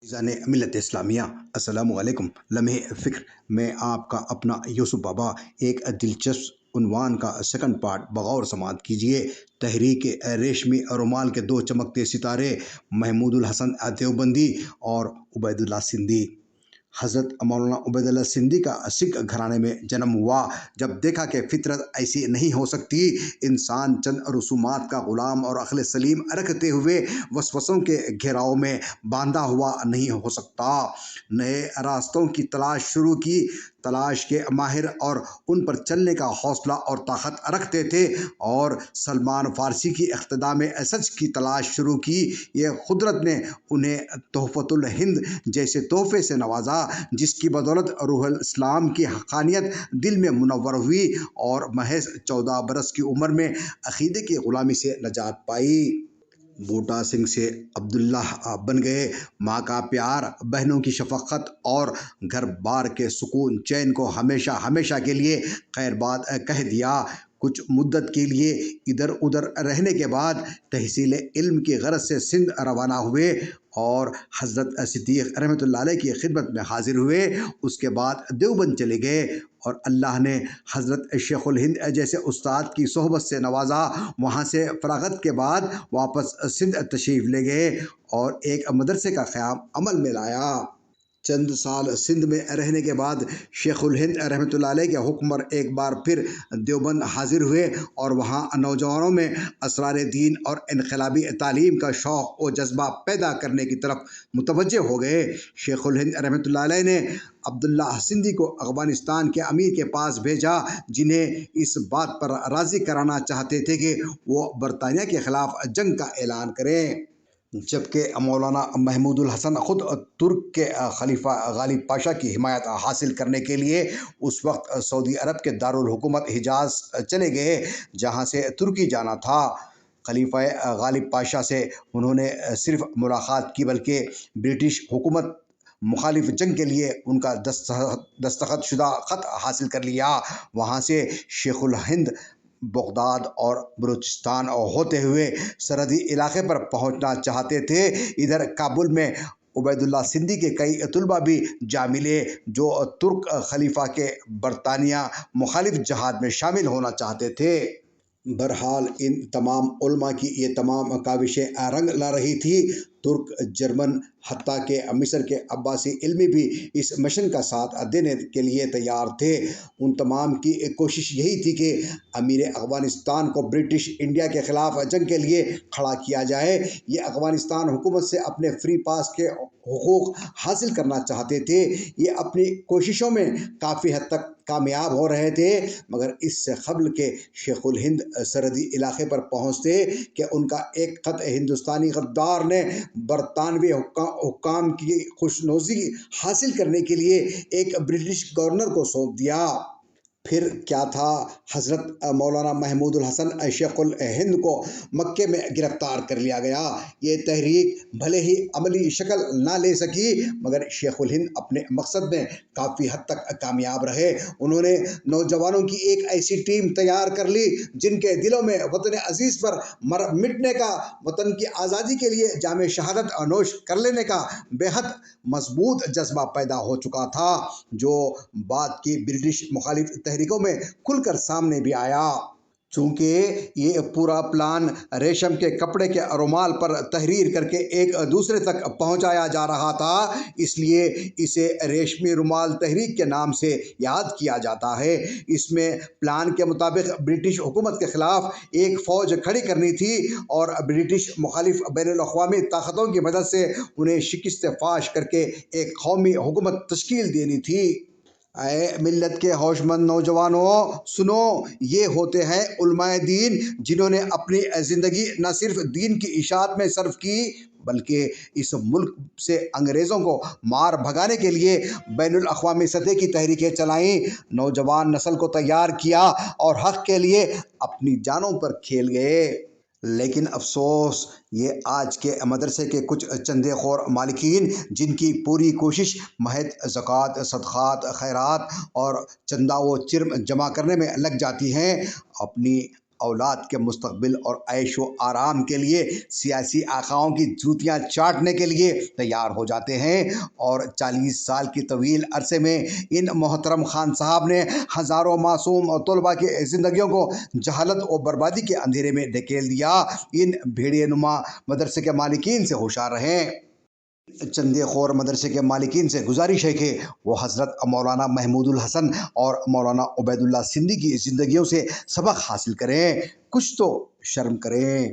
میزان ملت اسلامیہ السلام علیکم۔ لمحے فکر میں آپ کا اپنا یوسف بابا ایک دلچسپ عنوان کا سیکنڈ پارٹ بغور سماعت کیجیے۔ تحریک ریشمی رومال کے دو چمکتے ستارے محمود الحسن دیوبندی اور عبید اللہ سندھی۔ حضرت مولانا عبید اللہ سندھی کا سکھ گھرانے میں جنم ہوا۔ جب دیکھا کہ فطرت ایسی نہیں ہو سکتی، انسان چند رسومات کا غلام اور عقل سلیم رکھتے ہوئے وسوسوں کے گھیراؤ میں باندھا ہوا نہیں ہو سکتا، نئے راستوں کی تلاش شروع کی۔ تلاش کے ماہر اور ان پر چلنے کا حوصلہ اور طاقت رکھتے تھے، اور سلمان فارسی کی اقتداء میں سچ کی تلاش شروع کی۔ یہ قدرت نے انہیں تحفۃ الہند جیسے تحفے سے نوازا، جس کی بدولت روح الاسلام کی حقانیت دل میں منور ہوئی اور محض 14 برس کی عمر میں عقیدے کی غلامی سے نجات پائی۔ بوٹا سنگھ سے عبداللہ بن گئے۔ ماں کا پیار، بہنوں کی شفقت اور گھر بار کے سکون چین کو ہمیشہ ہمیشہ کے لیے خیر باد کہہ دیا۔ کچھ مدت کے لیے ادھر ادھر رہنے کے بعد تحصیل علم کی غرض سے سندھ روانہ ہوئے اور حضرت صدیق رحمۃ اللہ علیہ کی خدمت میں حاضر ہوئے۔ اس کے بعد دیوبند چلے گئے اور اللہ نے حضرت شیخ الہند جیسے استاد کی صحبت سے نوازا۔ وہاں سے فراغت کے بعد واپس سندھ تشریف لے گئے اور ایک مدرسے کا قیام عمل میں لایا۔ چند سال سندھ میں رہنے کے بعد شیخ الہند رحمۃ اللہ علیہ کے حکم پر ایک بار پھر دیوبند حاضر ہوئے اور وہاں نوجوانوں میں اسرار دین اور انقلابی تعلیم کا شوق و جذبہ پیدا کرنے کی طرف متوجہ ہو گئے۔ شیخ الہند رحمۃ اللہ علیہ نے عبداللہ سندھی کو افغانستان کے امیر کے پاس بھیجا، جنہیں اس بات پر راضی کرانا چاہتے تھے کہ وہ برطانیہ کے خلاف جنگ کا اعلان کریں۔ جبکہ مولانا محمود الحسن خود ترک کے خلیفہ غالب پاشا کی حمایت حاصل کرنے کے لیے اس وقت سعودی عرب کے دارالحکومت حجاز چلے گئے، جہاں سے ترکی جانا تھا۔ خلیفہ غالب پاشا سے انہوں نے صرف ملاقات کی، بلکہ برٹش حکومت مخالف جنگ کے لیے ان کا دستخط شدہ خط حاصل کر لیا۔ وہاں سے شیخ الہند بغداد اور بلوچستان ہوتے ہوئے سرحدی علاقے پر پہنچنا چاہتے تھے۔ ادھر کابل میں عبید اللہ سندھی کے کئی طلباء بھی جا ملے، جو ترک خلیفہ کے برطانیہ مخالف جہاد میں شامل ہونا چاہتے تھے۔ بہرحال ان تمام علماء کی یہ تمام کاوشیں رنگ لا رہی تھی۔ ترک، جرمن، حتیٰ کہ مصر کے عباسی علمی بھی اس مشن کا ساتھ دینے کے لیے تیار تھے۔ ان تمام کی کوشش یہی تھی کہ امیر افغانستان کو برٹش انڈیا کے خلاف جنگ کے لیے کھڑا کیا جائے۔ یہ افغانستان حکومت سے اپنے فری پاس کے حقوق حاصل کرنا چاہتے تھے۔ یہ اپنی کوششوں میں کافی حد تک کامیاب ہو رہے تھے، مگر اس سے قبل کہ شیخ الہند سرحدی علاقے پر پہنچتے کہ ان کا ایک خط ہندوستانی غدار نے برطانوی حکام کی خوشنودی حاصل کرنے کے لیے ایک برٹش گورنر کو سونپ دیا۔ پھر کیا تھا، حضرت مولانا محمود الحسن شیخ الہند کو مکے میں گرفتار کر لیا گیا۔ یہ تحریک بھلے ہی عملی شکل نہ لے سکی، مگر شیخ الہند اپنے مقصد میں کافی حد تک کامیاب رہے۔ انہوں نے نوجوانوں کی ایک ایسی ٹیم تیار کر لی جن کے دلوں میں وطن عزیز پر مر مٹنے کا، وطن کی آزادی کے لیے جام شہادت نوش کر لینے کا بے حد مضبوط جذبہ پیدا ہو چکا تھا، جو بعد کی برٹش مخالف تحریکوں میں کھل کر سامنے بھی آیا۔ چونکہ یہ پورا پلان ریشم کے کپڑے کے رومال پر تحریر کر کے ایک دوسرے تک پہنچایا جا رہا تھا، اس لیے اسے ریشمی رومال تحریک کے نام سے یاد کیا جاتا ہے۔ اس میں پلان کے مطابق برٹش حکومت کے خلاف ایک فوج کھڑی کرنی تھی اور برٹش مخالف بین الاقوامی طاقتوں کی مدد سے انہیں شکست فاش کر کے ایک قومی حکومت تشکیل دینی تھی۔ اے ملت کے ہوش مند نوجوانوں، سنو، یہ ہوتے ہیں علماء دین، جنہوں نے اپنی زندگی نہ صرف دین کی اشاعت میں صرف کی، بلکہ اس ملک سے انگریزوں کو مار بھگانے کے لیے بین الاقوامی سطح کی تحریکیں چلائیں، نوجوان نسل کو تیار کیا اور حق کے لیے اپنی جانوں پر کھیل گئے۔ لیکن افسوس، یہ آج کے مدرسے کے کچھ چندے خور مالکین، جن کی پوری کوشش محض زکوٰۃ، صدقات، خیرات اور چندہ و چرم جمع کرنے میں لگ جاتی ہیں، اپنی اولاد کے مستقبل اور عیش و آرام کے لیے سیاسی آقاؤں کی جوتیاں چاٹنے کے لیے تیار ہو جاتے ہیں، اور 40 سال کی طویل عرصے میں ان محترم خان صاحب نے ہزاروں معصوم اور طلباء کی زندگیوں کو جہالت اور بربادی کے اندھیرے میں دھکیل دیا۔ ان بھیڑیے نما مدرسے کے مالکین سے ہوشیار رہیں۔ چندے خور مدرسے کے مالکین سے گزارش ہے کہ وہ حضرت مولانا محمود الحسن اور مولانا عبید اللہ سندھی کی زندگیوں سے سبق حاصل کریں، کچھ تو شرم کریں۔